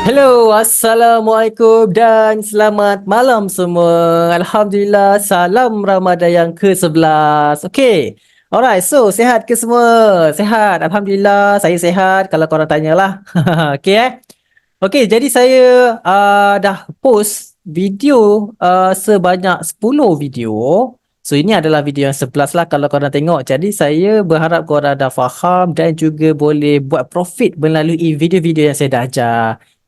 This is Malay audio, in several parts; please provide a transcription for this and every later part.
Hello, Assalamualaikum dan selamat malam semua. Alhamdulillah, salam Ramadan yang ke-11. Okay, alright, so sehat ke semua? Sehat, Alhamdulillah, saya sehat kalau korang tanyalah. Okay Okay, jadi saya dah post video sebanyak 10 video. So ini adalah video yang 11 lah kalau korang tengok. Jadi saya berharap korang dah faham dan juga boleh buat profit melalui video-video yang saya dah ajar.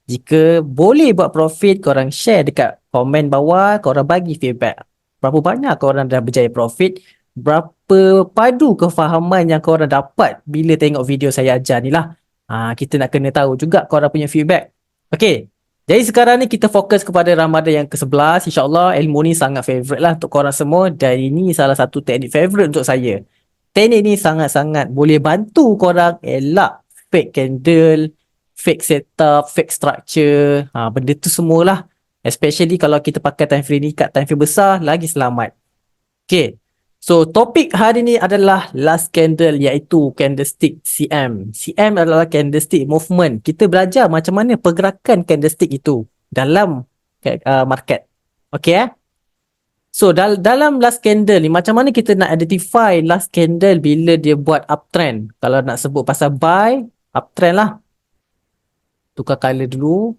Jika boleh buat profit, korang share dekat komen bawah, korang bagi feedback. Berapa banyak korang dah berjaya profit, berapa padu kefahaman yang korang dapat bila tengok video saya ajar ni lah. Kita nak kena tahu juga korang punya feedback. Okey, jadi sekarang ni kita fokus kepada Ramadan yang ke-11. InsyaAllah ilmu ni sangat favourite lah untuk korang semua. Dan ini salah satu teknik favourite untuk saya. Teknik ni sangat-sangat boleh bantu korang elak fake candle, fake setup, fake structure. Benda tu semualah. Especially kalau kita pakai time frame ni kat time frame besar, lagi selamat. Okay. So, topik hari ni adalah last candle iaitu candlestick CM. CM adalah candlestick movement. Kita belajar macam mana pergerakan candlestick itu dalam market. Okay So, dalam last candle ni, macam mana kita nak identify last candle bila dia buat uptrend? Kalau nak sebut pasal buy, uptrend lah. Tukar color dulu.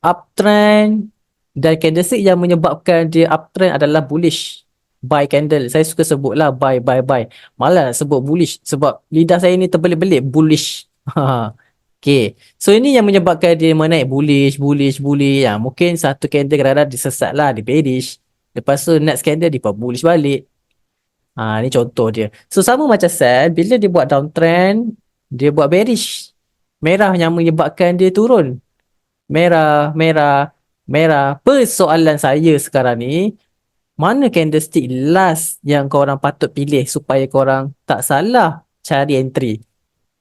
Uptrend dan candlestick yang menyebabkan dia uptrend adalah bullish. Buy candle. Saya suka sebutlah buy. Malah nak sebut bullish sebab lidah saya ni terbelit-belit bullish. Okay. So ini yang menyebabkan dia menaik bullish. Mungkin satu candle kadang-kadang disesat lah, di bearish. Lepas tu next candle dia buat bullish balik. Ni contoh dia. So sama macam sell, bila dia buat downtrend, dia buat bearish. Merah yang menyebabkan dia turun. Merah. Persoalan saya sekarang ni, mana candlestick last yang korang patut pilih supaya korang tak salah cari entry.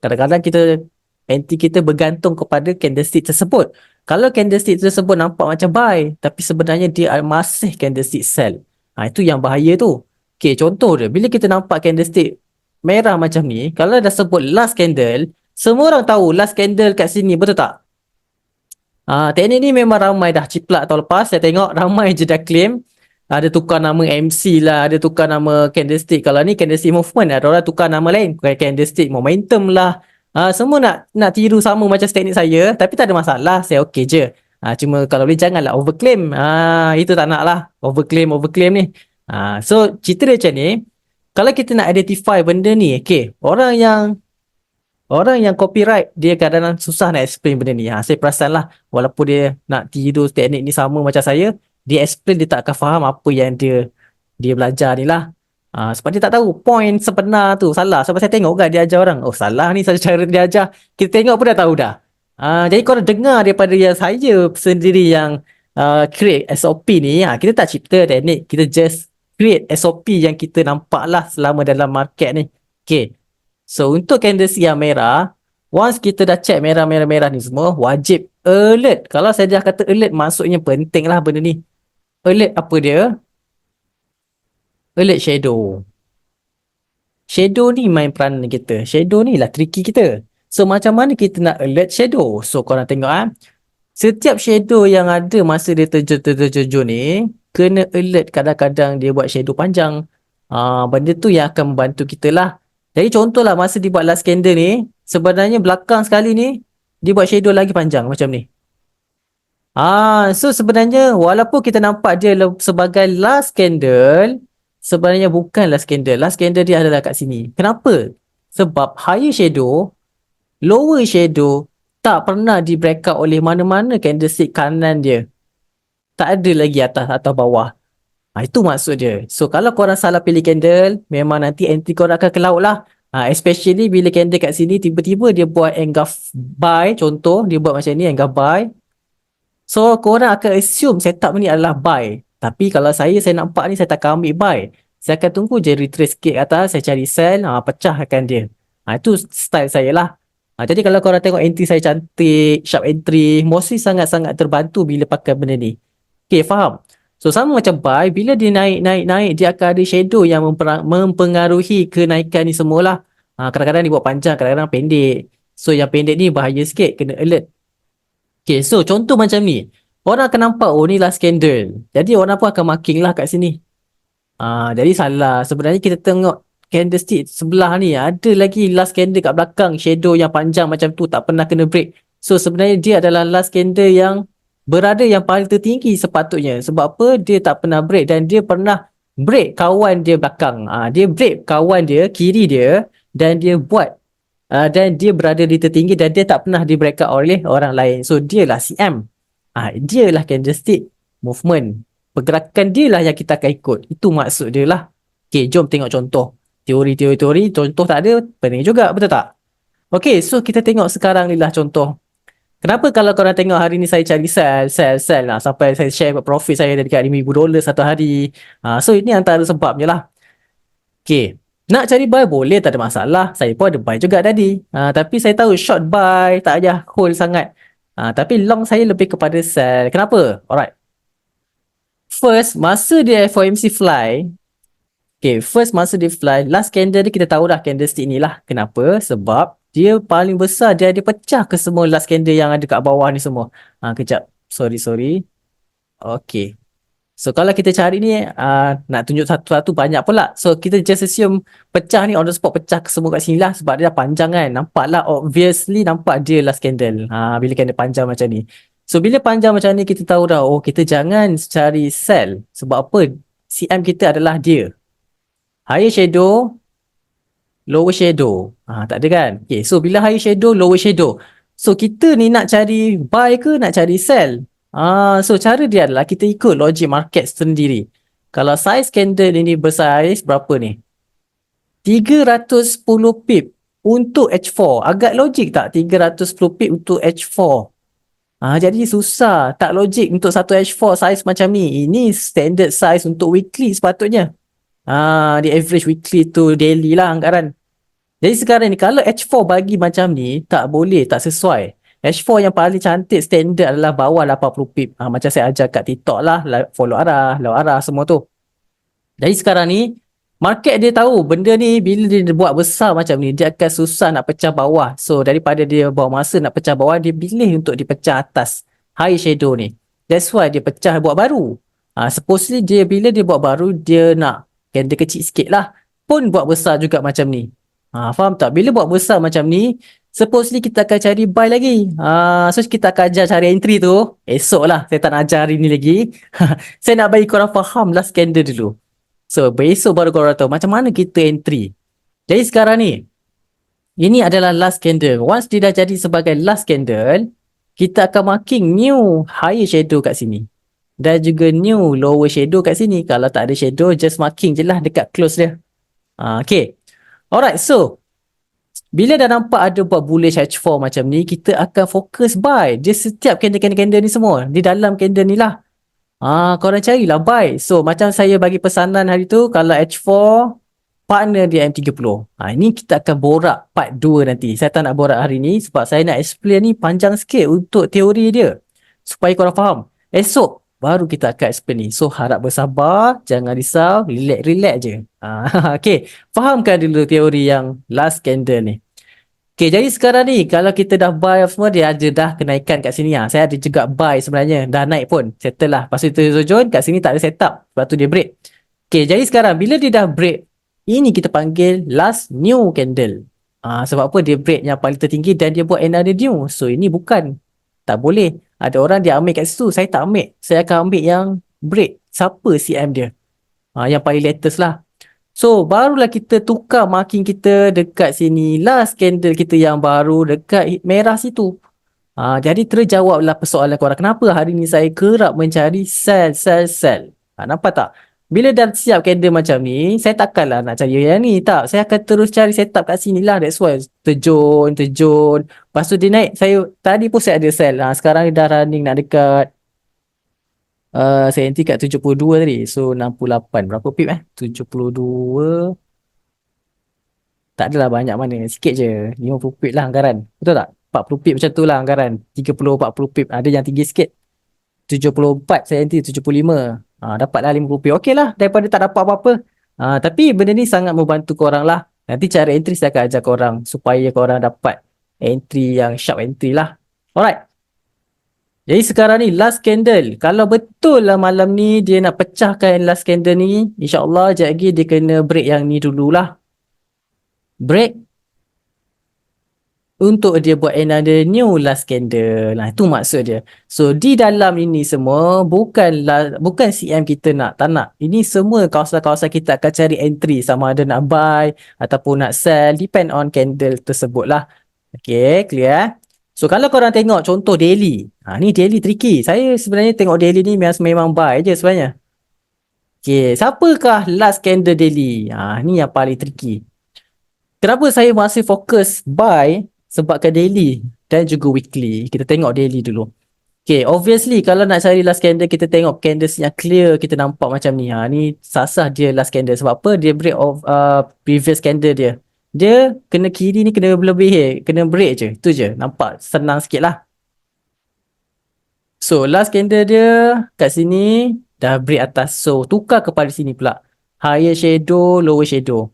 Kadang-kadang entry kita bergantung kepada candlestick tersebut. Kalau candlestick tersebut nampak macam buy, tapi sebenarnya dia masih candlestick sell. Itu yang bahaya tu. Okay, contoh dia, bila kita nampak candlestick merah macam ni, kalau dah sebut last candle, semua orang tahu last candle kat sini, betul tak? Teknik ni memang ramai dah ciplak tahun lepas. Saya tengok ramai je dah claim. Ada tukar nama MC lah, ada tukar nama candlestick. Kalau ni candlestick movement, ada orang tukar nama lain. Candlestick momentum lah. Semua nak tiru sama macam teknik saya. Tapi tak ada masalah, saya okey je. Cuma kalau boleh janganlah overclaim. Itu tak nak lah. Overclaim ni. So cerita dia macam ni. Kalau kita nak identify benda ni, okay, Orang yang copyright, dia kadang-kadang susah nak explain benda ni. Saya perasan lah, walaupun dia nak tiru teknik ni sama macam saya, dia explain, dia tak akan faham apa yang dia belajar ni lah. Sebab dia tak tahu point sebenar tu salah. Sebab saya tengok kan dia ajar orang, oh salah ni saja cara dia ajar. Kita tengok pun dah tahu dah. Jadi korang dengar daripada yang saya sendiri yang create SOP ni. Kita tak cipta teknik, kita just create SOP yang kita nampak lah selama dalam market ni. Okay. So, untuk candlestick yang merah, once kita dah check merah ni semua, wajib alert. Kalau saya dah kata alert, maksudnya penting lah benda ni. Alert apa dia? Alert shadow. Shadow ni main peranan kita. Shadow ni lah tricky kita. So, macam mana kita nak alert shadow? So, korang tengok setiap shadow yang ada masa dia terjun ni, kena alert kadang-kadang dia buat shadow panjang. Benda tu yang akan membantu kita lah. Jadi contohlah masa dia buat last candle ni, sebenarnya belakang sekali ni, dia buat shadow lagi panjang macam ni. So sebenarnya walaupun kita nampak dia sebagai last candle, sebenarnya bukan last candle. Last candle dia adalah kat sini. Kenapa? Sebab higher shadow, lower shadow tak pernah di breakout oleh mana-mana candlestick kanan dia. Tak ada lagi atas atau bawah. Itu maksud dia. So, kalau korang salah pilih candle, memang nanti entry korang akan ke laut lah. Especially bila candle kat sini, tiba-tiba dia buat engulf buy. Contoh, dia buat macam ni, engulf buy. So, korang akan assume setup ni adalah buy. Tapi kalau saya nampak ni, saya takkan ambil buy. Saya akan tunggu je retrace sikit atas, saya cari sell, pecahkan dia. Itu style saya lah. Jadi kalau korang tengok entry saya cantik, sharp entry, mostly sangat-sangat terbantu bila pakai benda ni. Okay, faham? So sama macam buy, bila dia naik, dia akan ada shadow yang mempengaruhi kenaikan ni semualah. Kadang-kadang dia buat panjang, kadang-kadang pendek. So yang pendek ni bahaya sikit, kena alert. Okay, so contoh macam ni. Orang akan nampak, oh ni last candle. Jadi orang pun akan marking lah kat sini. Jadi salah. Sebenarnya kita tengok candlestick sebelah ni, ada lagi last candle kat belakang, shadow yang panjang macam tu, tak pernah kena break. So sebenarnya dia adalah last candle yang berada yang paling tertinggi sepatutnya. Sebab apa? Dia tak pernah break dan dia pernah break kawan dia belakang. Dia break kawan dia, kiri dia, dan dia buat dan dia berada di tertinggi dan dia tak pernah di breakout oleh orang lain. So dialah CM. Dialah candlestick movement. Pergerakan dia lah yang kita akan ikut. Itu maksud dia lah. Okay, jom tengok contoh. Teori, contoh tak ada, pening juga, betul tak? Okay, so kita tengok sekarang ni lah contoh. Kenapa kalau korang tengok hari ni saya cari sell lah sampai saya share profit saya dekat $5,000 satu hari. So ini antara sebabnya lah. Okay, nak cari buy boleh, tak ada masalah. Saya pun ada buy juga tadi. Tapi saya tahu short buy tak payah hold sangat. Tapi long saya lebih kepada sell. Kenapa? Alright. First, masa dia FOMC fly, first masa dia fly, last candle dia kita tahu dah candlestick ni lah. Kenapa? Sebab dia paling besar, dia pecah ke semua last candle yang ada kat bawah ni semua. Kejap. Sorry. Okay. So kalau kita cari ni, nak tunjuk satu-satu banyak pula. So kita just assume pecah ni on the spot, pecah ke semua kat sini lah. Sebab dia dah panjang kan. Nampak lah, obviously nampak dia last candle. Bila candle panjang macam ni. So bila panjang macam ni, kita tahu dah, oh kita jangan cari sell. Sebab apa? CM kita adalah dia. Higher shadow, lower shadow. Tak ada kan? Okay, so bila higher shadow, lower shadow. So kita ni nak cari buy ke nak cari sell? So cara dia adalah kita ikut logik market sendiri. Kalau size candle ini bersaiz berapa ni? 310 pip untuk H4. Agak logik tak 310 pip untuk H4? Jadi susah. Tak logik untuk satu H4 size macam ni. Ini standard size untuk weekly sepatutnya. Di average weekly tu daily lah anggaran. Jadi sekarang ni kalau H4 bagi macam ni, tak boleh, tak sesuai. H4 yang paling cantik standard adalah bawah 80 pip. Macam saya ajar kat TikTok lah, follow arah, law arah semua tu. Jadi sekarang ni, market dia tahu benda ni bila dia buat besar macam ni, dia akan susah nak pecah bawah. So daripada dia bawa masa nak pecah bawah, dia pilih untuk dipecah atas high shadow ni. That's why dia pecah buat baru. Supposedly bila dia buat baru, dia nak candle kecil sikit lah. Pun buat besar juga macam ni. Faham tak? Bila buat besar macam ni, supposedly kita akan cari buy lagi. So kita akan ajar cari entry tu esok lah. Saya tak nak ajar hari ni lagi. Saya nak bagi korang faham last candle dulu. So besok baru korang tahu macam mana kita entry. Jadi sekarang ni, ini adalah last candle. Once dia dah jadi sebagai last candle, kita akan marking new higher shadow kat sini. Dan juga new lower shadow kat sini. Kalau tak ada shadow, just marking je lah dekat close dia. Okay. Alright, so bila dah nampak ada buat bullish H4 macam ni, kita akan fokus buy. Dia setiap candle ni semua, di dalam candle ni lah. Korang carilah buy. So macam saya bagi pesanan hari tu, kalau H4 partner dia M30. Ini kita akan borak part 2 nanti. Saya tak nak borak hari ni sebab saya nak explain ni panjang sikit untuk teori dia, supaya korang faham. Esok baru kita akan explain ni. So harap bersabar, jangan risau, relax je. Okay, fahamkan dulu teori yang last candle ni. Okay, jadi sekarang ni kalau kita dah buy semua, dia ada dah kenaikan kat sini. Saya ada juga buy sebenarnya, dah naik pun, settle lah. Lepas tu join kat sini tak ada setup, sebab tu dia break. Okay, jadi sekarang bila dia dah break, ini kita panggil last new candle. Sebab apa? Dia break yang paling tertinggi dan dia buat another new. So ini bukan, tak boleh. Ada orang dia ambil kat situ, saya tak ambil. Saya akan ambil yang break. Siapa CM dia? Yang paling latest lah. So barulah kita tukar marking kita dekat sini. Last candle kita yang baru dekat merah situ. Jadi terjawablah persoalan korang. Kenapa hari ni saya kerap mencari sell. Nampak tak? Bila dah siap candle macam ni, saya takkanlah nak cari yang ni. Tak, saya akan terus cari setup kat sini lah. That's why terjun. Lepas tu dia naik. Tadi pun saya ada sell. Sekarang dia dah running nak dekat saya nanti kat 72 tadi. So 68. Berapa pip 72. Tak adalah banyak mana. Sikit je. 50 pip lah anggaran. Betul tak? 40 pip macam tu lah anggaran. 30-40 pip. Ada yang tinggi sikit. 74 saya nanti 75. Dapatlah 50 pip. Okey lah. Daripada tak dapat apa-apa. Tapi benda ni sangat membantu korang lah. Nanti cara entry saya akan ajar korang. Supaya korang dapat entry yang sharp entry lah. Alright. Jadi sekarang ni last candle. Kalau betul lah malam ni dia nak pecahkan last candle ni, insyaAllah sekejap lagi dia kena break yang ni dululah. Break untuk dia buat another new last candle. Nah, itu maksud dia. So, di dalam ini semua bukan CM kita nak, tak nak. Ini semua kawasan-kawasan kita akan cari entry sama ada nak buy ataupun nak sell, depend on candle tersebut lah. Okay, clear eh? So, kalau korang tengok contoh daily. Ni daily tricky. Saya sebenarnya tengok daily ni memang buy je sebenarnya. Okay, siapakah last candle daily? Ni yang paling tricky. Kenapa saya masih fokus buy? Sebabkan daily dan juga weekly. Kita tengok daily dulu. Okay, obviously kalau nak cari last candle, kita tengok candles yang clear, kita nampak macam ni. Ni sasah dia last candle. Sebab apa? Dia break of previous candle dia. Dia kena kiri ni kena lebih, kena break je. Itu je. Nampak senang sikit lah. So, last candle dia kat sini dah break atas. So, tukar kepada sini pula. Higher shadow, lower shadow.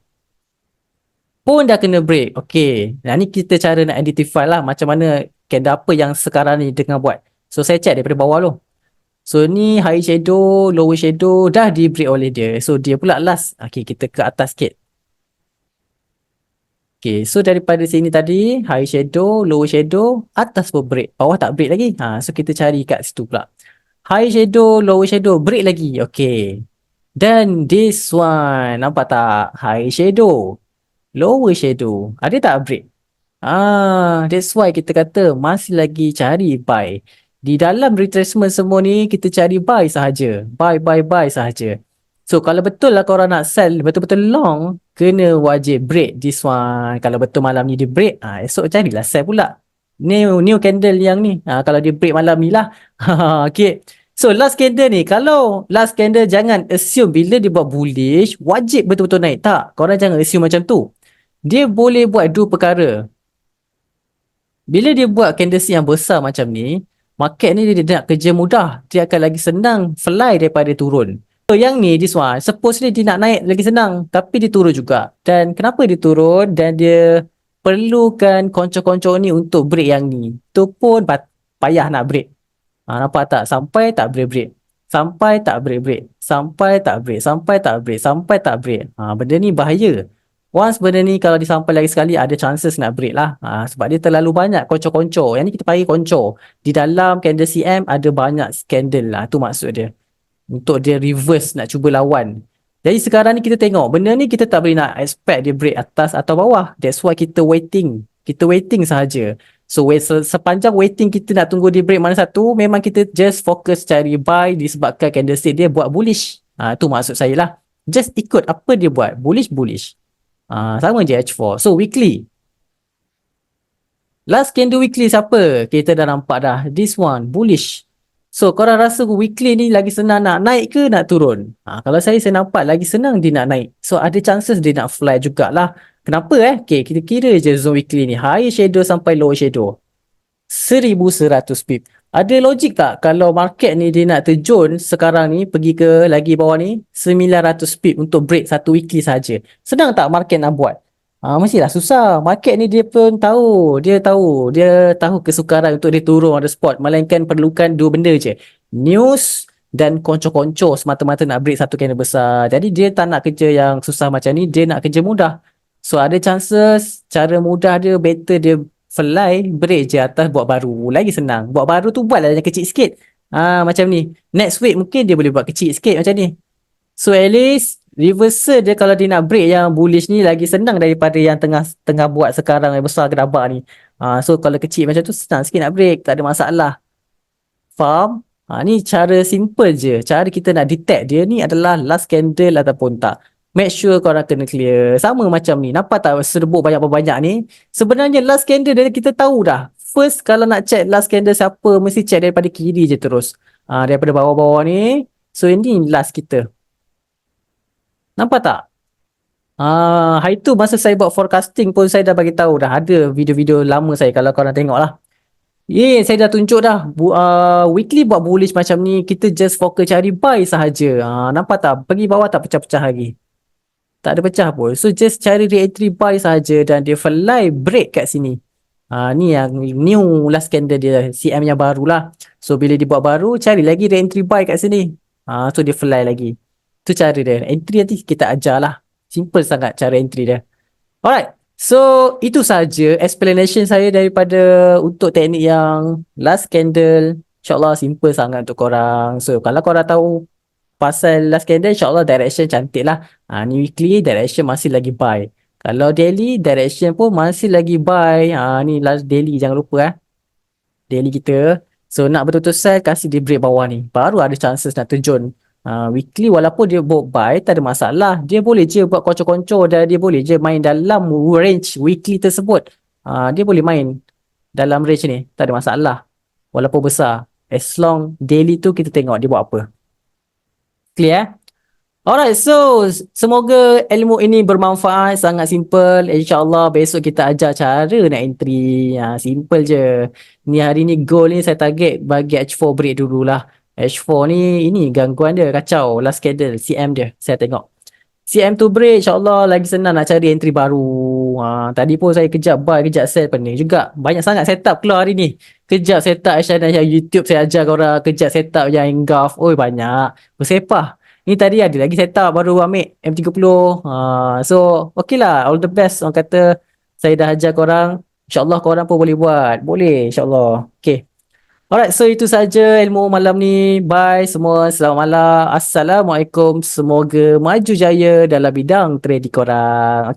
Pun dah kena break. Okay. Ni kita cara nak identify lah macam mana candle apa yang sekarang ni tengah buat. So, saya check daripada bawah tu. So, ni high shadow, lower shadow dah di break oleh dia. So, dia pula last. Okay, kita ke atas sikit. Okay, so daripada sini tadi, high shadow, lower shadow, atas pun break. Bawah tak break lagi. So, kita cari kat situ pula. High shadow, lower shadow, break lagi. Okay. Dan this one, nampak tak? High shadow, lower shadow. Ada tak break? That's why kita kata masih lagi cari buy. Di dalam retracement semua ni, kita cari buy sahaja. Buy sahaja. So, kalau betul lah korang nak sell betul-betul long, kena wajib break this one. Kalau betul malam ni dia break, esok carilah sell pula. New candle yang ni. Kalau dia break malam ni lah. Okay. So, last candle ni, kalau last candle jangan assume bila dia buat bullish, wajib betul-betul naik. Tak, korang jangan assume macam tu. Dia boleh buat dua perkara. Bila dia buat candlestick yang besar macam ni, market ni dia nak kerja mudah. Dia akan lagi senang fly daripada turun. So yang ni, this one, supposedly dia nak naik lagi senang. Tapi dia turun juga. Dan kenapa dia turun? Dan dia perlukan konco-konco ni untuk break yang ni. Tu pun payah nak break. Nampak tak? Sampai tak break-break. Sampai tak break-break. Sampai tak break. Sampai tak break. Sampai tak break. Benda ni bahaya. Once benda ni kalau disampai lagi sekali, ada chances nak break lah. Sebab dia terlalu banyak konco-konco. Yang ni kita panggil konco. Di dalam candle CM ada banyak candle lah. Itu maksud dia. Untuk dia reverse nak cuba lawan. Jadi sekarang ni kita tengok. Benda ni kita tak boleh nak expect dia break atas atau bawah. That's why kita waiting. Kita waiting sahaja. So sepanjang waiting kita nak tunggu dia break mana satu, memang kita just fokus cari buy disebabkan candlestick dia buat bullish. Itu maksud saya lah. Just ikut apa dia buat. Bullish. Sama je H4. So weekly. Last candle weekly siapa? Kita dah nampak dah. This one. Bullish. So korang rasa weekly ni lagi senang nak naik ke nak turun? Kalau saya nampak lagi senang dia nak naik. So ada chances dia nak fly jugalah. Kenapa Okay, kita kira je zone weekly ni. High shadow sampai low shadow. 1100 pip. Ada logik tak kalau market ni dia nak terjun sekarang ni pergi ke lagi bawah ni 900 pip untuk break satu weekly saja. Senang tak market nak buat? Mestilah susah. Market ni dia pun tahu. Dia tahu kesukaran untuk dia turun on the spot. Melainkan perlukan dua benda je. News dan konco-konco semata-mata nak break satu candle besar. Jadi dia tak nak kerja yang susah macam ni. Dia nak kerja mudah. So ada chances cara mudah dia better dia fly, break je atas, buat baru. Lagi senang. Buat baru tu buatlah yang kecil sikit. Macam ni. Next week mungkin dia boleh buat kecil sikit macam ni. So at least reversal dia kalau dia nak break yang bullish ni lagi senang daripada yang tengah buat sekarang yang besar gerabak ni. So kalau kecil macam tu senang sikit nak break. Tak ada masalah. Faham? Ni cara simple je. Cara kita nak detect dia ni adalah last candle ataupun tak. Make sure korang kena clear. Sama macam ni. Nampak tak serbuk banyak-banyak ni? Sebenarnya last candle dia kita tahu dah. First kalau nak check last candle siapa, mesti check daripada kiri je terus. Daripada bawah-bawah ni. So ini last kita. Nampak tak? Hari tu masa saya buat forecasting pun saya dah bagi tahu dah. Ada video-video lama saya kalau korang tengok lah. Saya dah tunjuk dah. Weekly buat bullish macam ni, kita just fokus cari buy sahaja. Nampak tak? Pergi bawah tak pecah-pecah lagi. Tak ada pecah pun. So just cari re-entry buy sahaja dan dia fly break kat sini. Ni yang new last candle dia, CM yang baru lah. So bila dia buat baru, cari lagi re-entry buy kat sini. So dia fly lagi. Tu cara dia. Entry nanti kita ajar lah. Simple sangat cara entry dia. Alright. So itu saja explanation saya daripada untuk teknik yang last candle. InsyaAllah simple sangat untuk korang. So kalau korang tahu pasal last candle, insyaAllah direction cantik lah. Ni weekly direction masih lagi buy. Kalau daily direction pun masih lagi buy. Ni last daily, jangan lupa daily kita. So nak betul-betul sell, kasih dia break bawah ni, baru ada chances nak terjun. Weekly walaupun dia buat buy, tak ada masalah. Dia boleh je buat kocor-kocor dan dia boleh je main dalam range weekly tersebut. Dia boleh main dalam range ni, tak ada masalah. Walaupun besar, as long daily tu kita tengok dia buat apa. Clear Alright, so semoga ilmu ini bermanfaat, sangat simple. InsyaAllah besok kita ajar cara nak entry. Simple je. Ni hari ni goal ni saya target bagi H4 break dululah. H4 ni, ini gangguan dia, kacau. Last candle, CM dia, saya tengok. CM tu break, insyaAllah lagi senang nak cari entry baru. Tadi pun saya kejap buy, kejap sell, pening juga. Banyak sangat setup keluar hari ni. Kejap setup channel yang YouTube saya ajar korang. Kejap setup yang Engulf. Oi banyak. Bersepah. Ni tadi ada lagi setup baru ambil M30. So, okay lah. All the best. Orang kata saya dah ajar korang. InsyaAllah korang pun boleh buat. Boleh, insyaAllah. Okay. Alright, so itu saja ilmu malam ni. Bye semua. Selamat malam. Assalamualaikum. Semoga maju jaya dalam bidang trading korang.